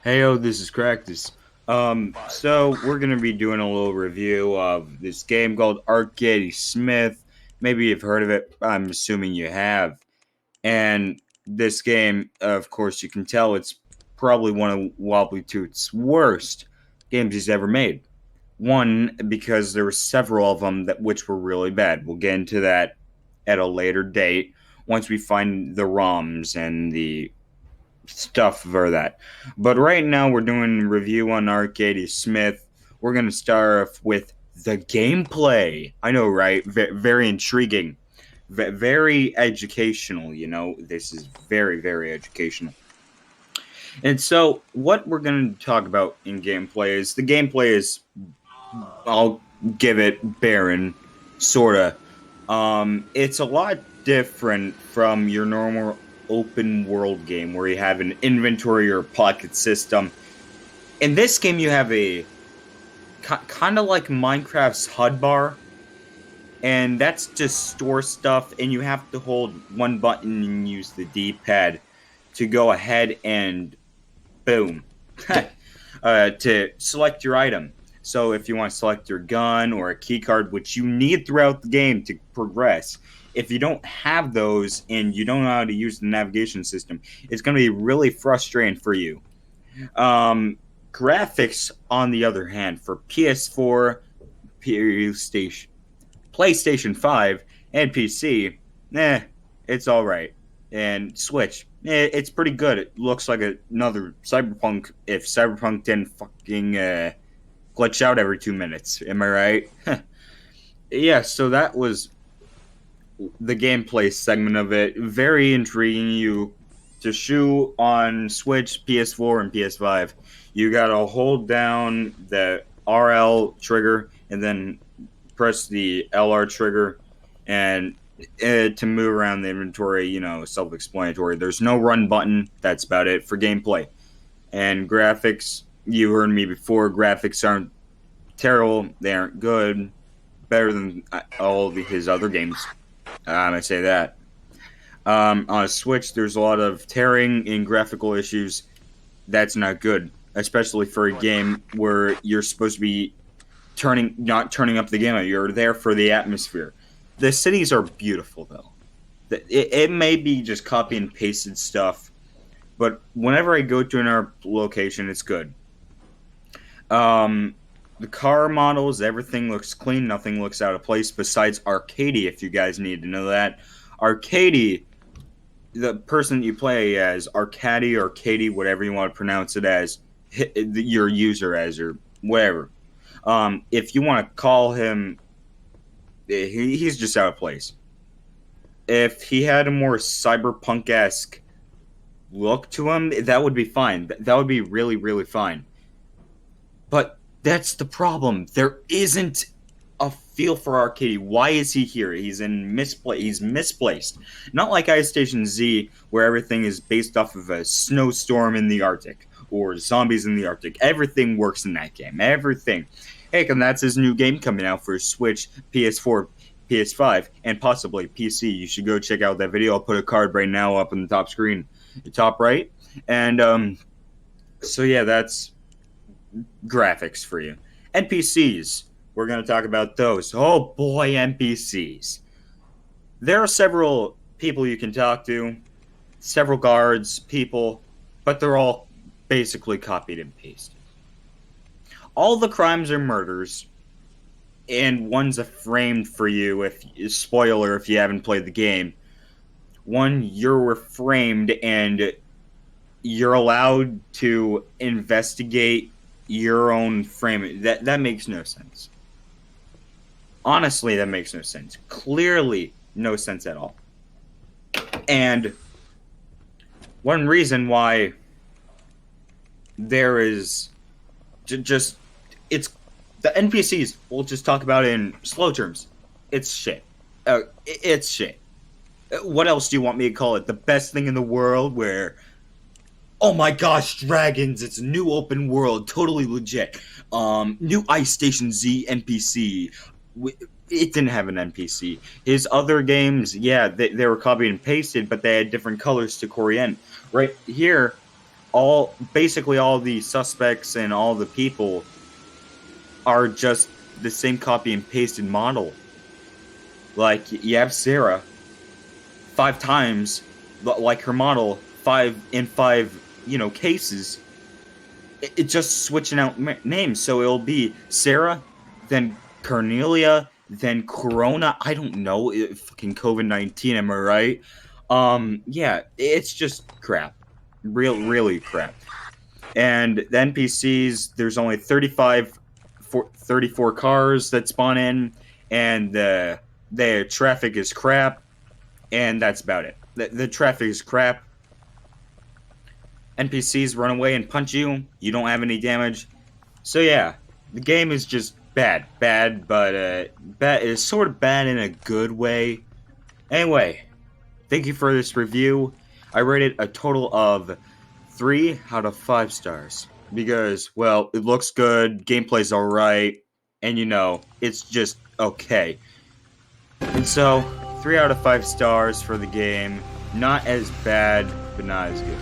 Heyo, this is Cractus. So we're gonna be doing a little review of this game called Arkady Smith. Maybe you've heard of it. I'm assuming you have. And this game, of course, you can tell it's probably one of Wobbly Toot's worst games he's ever made. One, because there were several of them that which were really bad. We'll get into that at a later date once we find the ROMs and the stuff for that. But right now we're doing a review on Arkady Smith. We're gonna start off with the gameplay. I know, right? Very intriguing, very educational. This is very, very educational. And so, what we're gonna talk about in gameplay is the gameplay is. I'll give it barren, sorta. It's a lot different from your normal open world game where you have an inventory or pocket system. In this game, you have a kind of like Minecraft's HUD bar, and that's to store stuff, and you have to hold one button and use the D-pad to go ahead and boom, to select your item. So if you want to select your gun or a key card, which you need throughout the game to progress, if you don't have those and you don't know how to use the navigation system, it's going to be really frustrating for you. Graphics, on the other hand, for PS4, PlayStation 5, and PC, it's all right. And Switch, it's pretty good. It looks like another Cyberpunk if Cyberpunk didn't fucking glitch out every 2 minutes. Am I right? Yeah, so that was the gameplay segment of it. Very intriguing. You to shoot on Switch, PS4, and PS5. You gotta hold down the RL trigger and then press the LR trigger and to move around the inventory. Self-explanatory. There's no run button. That's about it for gameplay. And graphics, you heard me before, graphics aren't terrible. They aren't good. Better than all of his other games. I say that. On a Switch, there's a lot of tearing and graphical issues. That's not good, especially for a game where you're supposed to be not turning up the game. You're there for the atmosphere. The cities are beautiful, though. It may be just copy and pasted stuff, but whenever I go to another location, it's good. The car models, everything looks clean. Nothing looks out of place besides Arkady, if you guys need to know that. Arkady, the person you play as, Arkady or Katie, whatever you want to pronounce it as, your user as, or whatever. If you want to call him, he's just out of place. If he had a more cyberpunk-esque look to him, that would be fine. That would be really, really fine. But that's the problem. There isn't a feel for Arkady. Why is he here? He's misplaced. Not like Ice Station Z, where everything is based off of a snowstorm in the Arctic or zombies in the Arctic. Everything works in that game. Everything. Heck, and that's his new game coming out for Switch, PS4, PS5, and possibly PC. You should go check out that video. I'll put a card right now up on the top screen, the top right. And so yeah, that's graphics for you. NPCs. We're going to talk about those. Oh boy, NPCs. There are several people you can talk to, several guards, people, but they're all basically copied and pasted. All the crimes are murders, and one's a framed for you, spoiler if you haven't played the game. One, you're framed and you're allowed to investigate your own frame. That makes no sense. Honestly, that makes no sense. Clearly, no sense at all. And one reason why there is just it's the NPCs. We'll just talk about it in slow terms. It's shit. It's shit. What else do you want me to call it? The best thing in the world where, oh my gosh, dragons, it's a new open world, totally legit. New Ice Station Z NPC. It didn't have an NPC. His other games, yeah, they were copied and pasted, but they had different colors to Corient. Right here, basically all the suspects and all the people are just the same copy and pasted model. Like you have Sarah 5 times, like her model, 5 in 5, cases. It's just switching out names, so it'll be Sarah, then Cornelia, then Corona. I don't know, fucking COVID-19. Am I right? Yeah, it's just crap, really crap. And the NPCs, there's only 34 cars that spawn in, and the traffic is crap, and that's about it. The traffic is crap. NPCs run away and punch you. You don't have any damage. So yeah, the game is just bad, but bad is sort of bad in a good way. Anyway, thank you for this review. I rated a total of 3 out of 5 stars because, well, it looks good, gameplay's alright, and it's just okay. And so, 3 out of 5 stars for the game. Not as bad, but not as good.